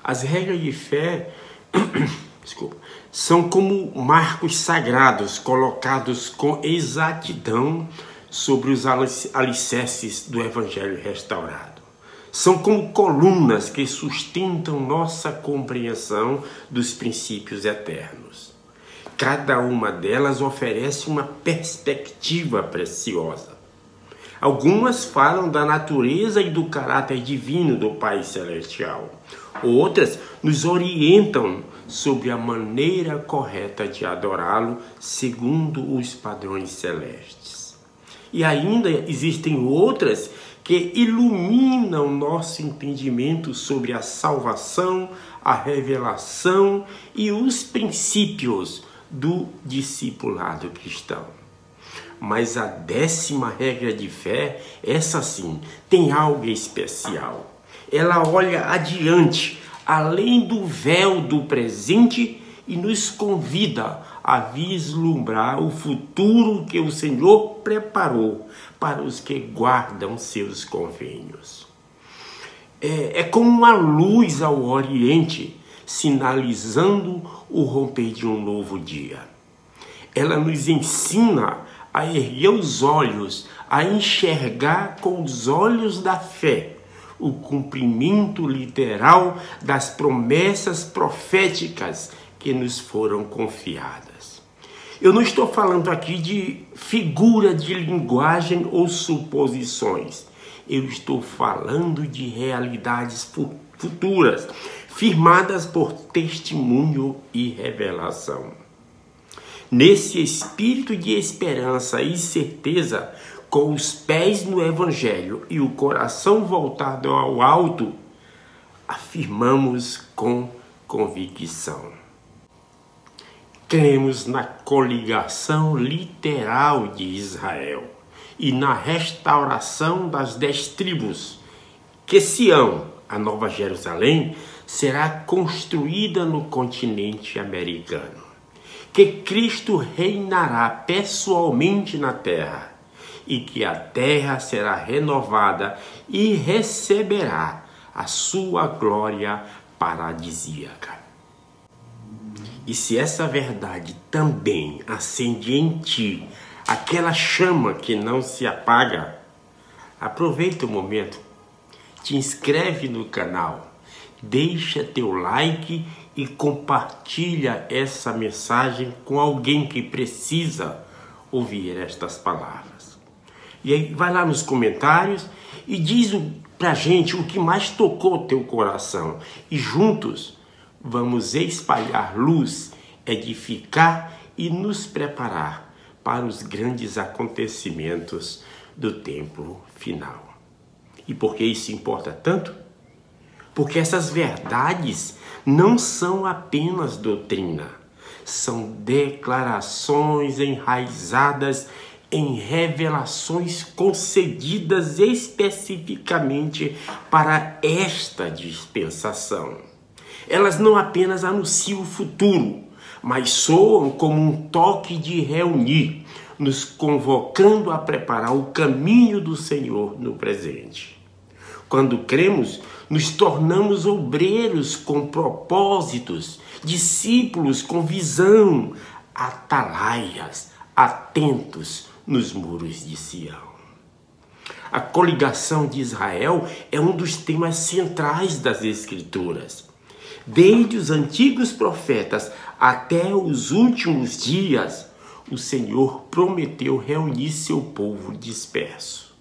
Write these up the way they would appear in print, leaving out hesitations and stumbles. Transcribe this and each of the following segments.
As regras de fé desculpa, são como marcos sagrados colocados com exatidão sobre os alicerces do Evangelho restaurado. São como colunas que sustentam nossa compreensão dos princípios eternos. Cada uma delas oferece uma perspectiva preciosa. Algumas falam da natureza e do caráter divino do Pai Celestial. Outras nos orientam sobre a maneira correta de adorá-lo segundo os padrões celestes. E ainda existem outras que iluminam nosso entendimento sobre a salvação, a revelação e os princípios do discipulado cristão. Mas a 10ª regra de fé, essa sim, tem algo especial. Ela olha adiante, além do véu do presente e nos convida a vislumbrar o futuro que o Senhor preparou para os que guardam seus convênios. É como uma luz ao oriente, sinalizando o romper de um novo dia. Ela nos ensina a erguer os olhos, a enxergar com os olhos da fé o cumprimento literal das promessas proféticas que nos foram confiadas. Eu não estou falando aqui de figura de linguagem ou suposições. Eu estou falando de realidades futuras, firmadas por testemunho e revelação. Nesse espírito de esperança e certeza, com os pés no Evangelho e o coração voltado ao alto, afirmamos com convicção. Cremos na coligação literal de Israel e na restauração das 10 tribos, que Sião, a Nova Jerusalém, será construída no continente americano, que Cristo reinará pessoalmente na terra e que a terra será renovada e receberá a sua glória paradisíaca. E se essa verdade também acende em ti aquela chama que não se apaga, aproveita o momento, te inscreve no canal, deixa teu like e compartilha essa mensagem com alguém que precisa ouvir estas palavras. E aí vai lá nos comentários e diz pra gente o que mais tocou teu coração. E juntos vamos espalhar luz, edificar e nos preparar para os grandes acontecimentos do tempo final. E por que isso importa tanto? Porque essas verdades não são apenas doutrina, são declarações enraizadas em revelações concedidas especificamente para esta dispensação. Elas não apenas anunciam o futuro, mas soam como um toque de reunir, nos convocando a preparar o caminho do Senhor no presente. Quando cremos, nos tornamos obreiros com propósitos, discípulos com visão, atalaias, atentos nos muros de Sião. A coligação de Israel é um dos temas centrais das Escrituras. Desde os antigos profetas até os últimos dias, o Senhor prometeu reunir seu povo disperso.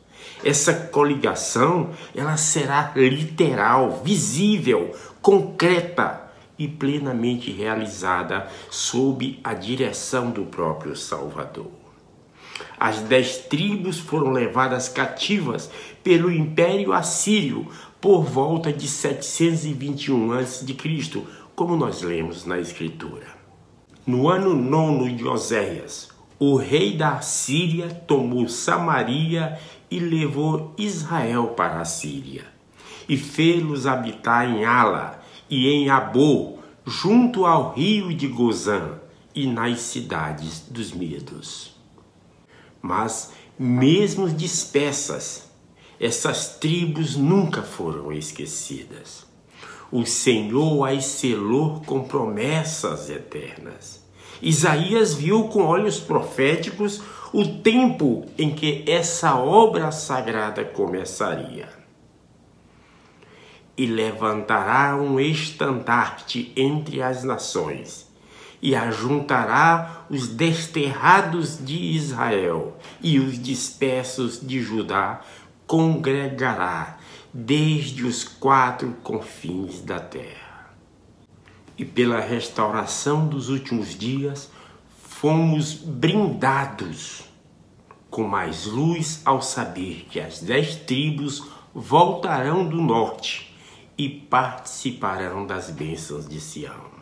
Essa coligação, ela será literal, visível, concreta e plenamente realizada sob a direção do próprio Salvador. As 10 tribos foram levadas cativas pelo Império Assírio por volta de 721 a.C., como nós lemos na Escritura. No ano 9 de Oséias, o rei da Assíria tomou Samaria e levou Israel para a Síria, e fê-los habitar em Ala e em Abô, junto ao rio de Gozã e nas cidades dos Medos. Mas, mesmo dispersas, essas tribos nunca foram esquecidas. O Senhor as selou com promessas eternas. Isaías viu com olhos proféticos o tempo em que essa obra sagrada começaria. E levantará um estandarte entre as nações, e ajuntará os desterrados de Israel, e os dispersos de Judá congregará desde os 4 confins da terra. E pela restauração dos últimos dias, fomos brindados com mais luz ao saber que as 10 tribos voltarão do norte e participarão das bênçãos de Sião.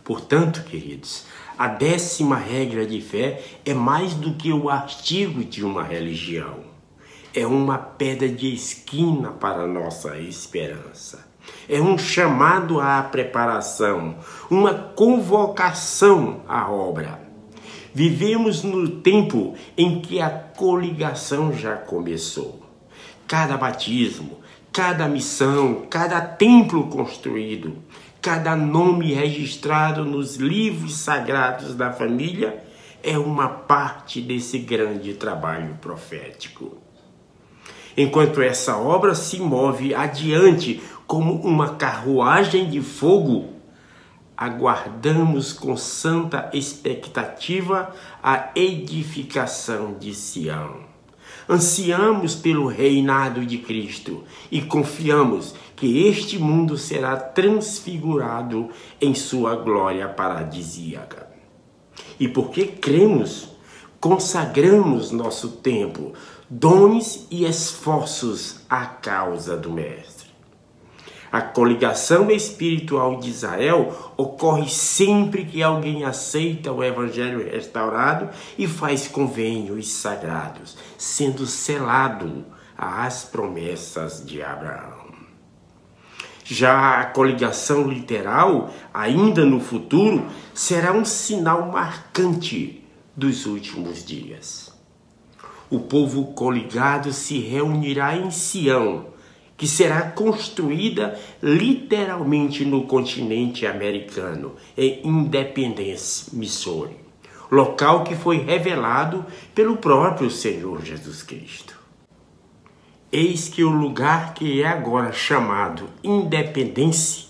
Portanto, queridos, a 10ª regra de fé é mais do que o artigo de uma religião. É uma pedra de esquina para a nossa esperança. É um chamado à preparação, uma convocação à obra. Vivemos no tempo em que a coligação já começou. Cada batismo, cada missão, cada templo construído, cada nome registrado nos livros sagrados da família é uma parte desse grande trabalho profético. Enquanto essa obra se move adiante como uma carruagem de fogo, aguardamos com santa expectativa a edificação de Sião. Ansiamos pelo reinado de Cristo e confiamos que este mundo será transfigurado em sua glória paradisíaca. E porque cremos, consagramos nosso tempo, dons e esforços à causa do Mestre. A coligação espiritual de Israel ocorre sempre que alguém aceita o Evangelho restaurado e faz convênios sagrados, sendo selado às promessas de Abraão. Já a coligação literal, ainda no futuro, será um sinal marcante dos últimos dias. O povo coligado se reunirá em Sião, que será construída literalmente no continente americano, em Independence, Missouri, local que foi revelado pelo próprio Senhor Jesus Cristo. Eis que o lugar que é agora chamado Independence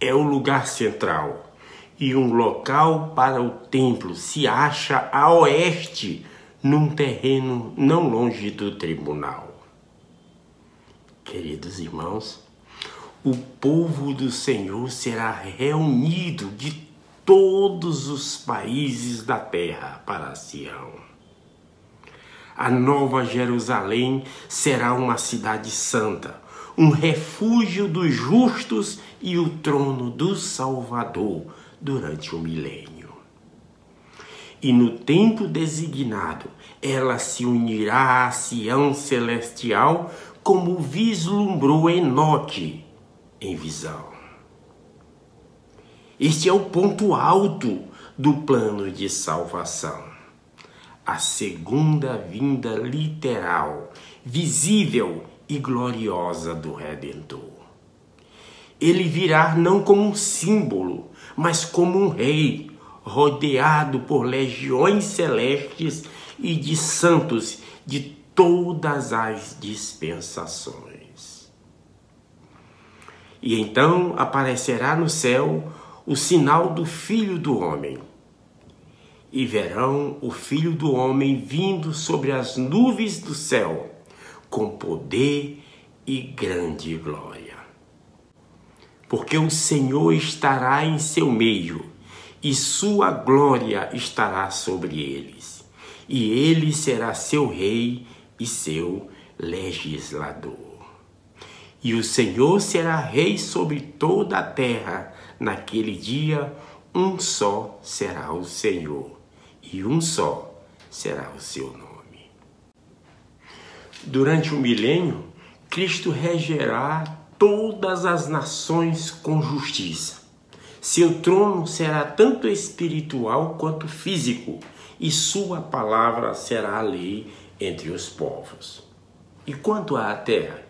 é o lugar central, e um local para o templo se acha a oeste, num terreno não longe do tribunal. Queridos irmãos, o povo do Senhor será reunido de todos os países da terra para Sião. A Nova Jerusalém será uma cidade santa, um refúgio dos justos e o trono do Salvador durante o milênio. E no tempo designado, ela se unirá à Sião celestial, como vislumbrou Enoque em visão. Este é o ponto alto do plano de salvação. A segunda vinda literal, visível e gloriosa do Redentor. Ele virá não como um símbolo, mas como um rei, rodeado por legiões celestes e de santos de todas as dispensações. E então aparecerá no céu o sinal do Filho do Homem. E verão o Filho do Homem vindo sobre as nuvens do céu, com poder e grande glória. Porque o Senhor estará em seu meio, e sua glória estará sobre eles. E ele será seu rei e seu legislador. E o Senhor será rei sobre toda a terra. Naquele dia, um só será o Senhor, e um só será o seu nome. Durante o milênio, Cristo regerá todas as nações com justiça. Seu trono será tanto espiritual quanto físico, e sua palavra será a lei entre os povos. E quanto à terra?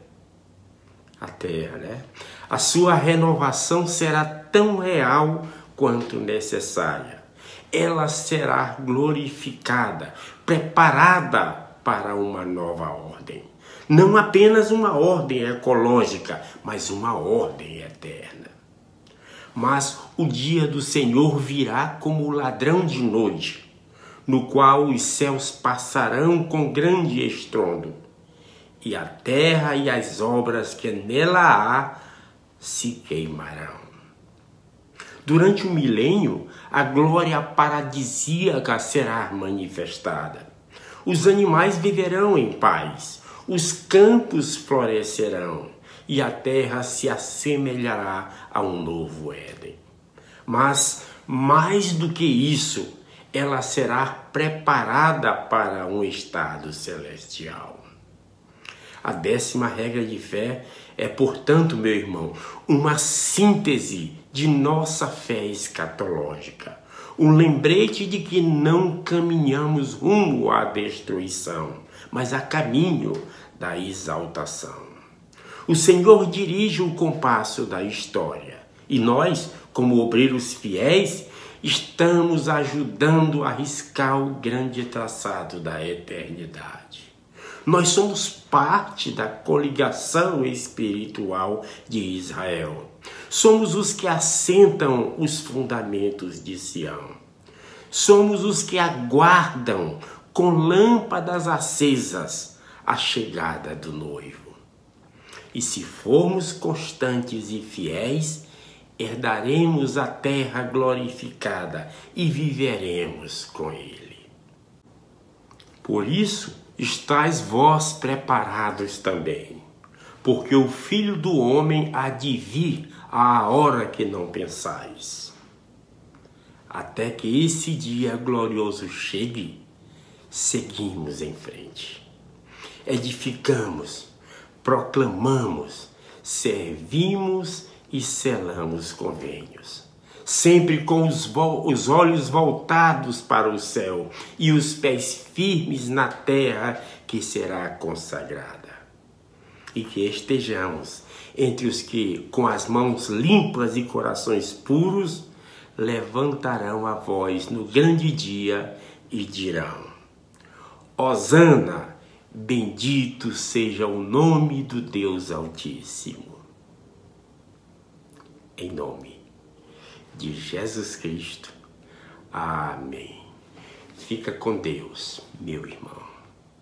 a terra, né? A sua renovação será tão real quanto necessária. Ela será glorificada, preparada para uma nova ordem. Não apenas uma ordem ecológica, mas uma ordem eterna. Mas o dia do Senhor virá como o ladrão de noite, no qual os céus passarão com grande estrondo, e a terra e as obras que nela há se queimarão. Durante o milênio, a glória paradisíaca será manifestada. Os animais viverão em paz, os campos florescerão, e a terra se assemelhará a um novo Éden. Mas, mais do que isso, ela será preparada para um estado celestial. A 10ª regra de fé é, portanto, meu irmão, uma síntese de nossa fé escatológica. Um lembrete de que não caminhamos rumo à destruição, mas a caminho da exaltação. O Senhor dirige o compasso da história e nós, como obreiros fiéis, estamos ajudando a riscar o grande traçado da eternidade. Nós somos parte da coligação espiritual de Israel. Somos os que assentam os fundamentos de Sião. Somos os que aguardam com lâmpadas acesas a chegada do noivo. E se formos constantes e fiéis, herdaremos a terra glorificada e viveremos com ele. Por isso, estais vós preparados também, porque o Filho do Homem há de vir à hora que não pensais. Até que esse dia glorioso chegue, seguimos em frente. Edificamos, proclamamos, servimos e selamos convênios, sempre com os olhos voltados para o céu e os pés firmes na terra que será consagrada. E que estejamos entre os que, com as mãos limpas e corações puros, levantarão a voz no grande dia e dirão: Hosana, bendito seja o nome do Deus Altíssimo. Em nome de Jesus Cristo. Amém. Fica com Deus, meu irmão.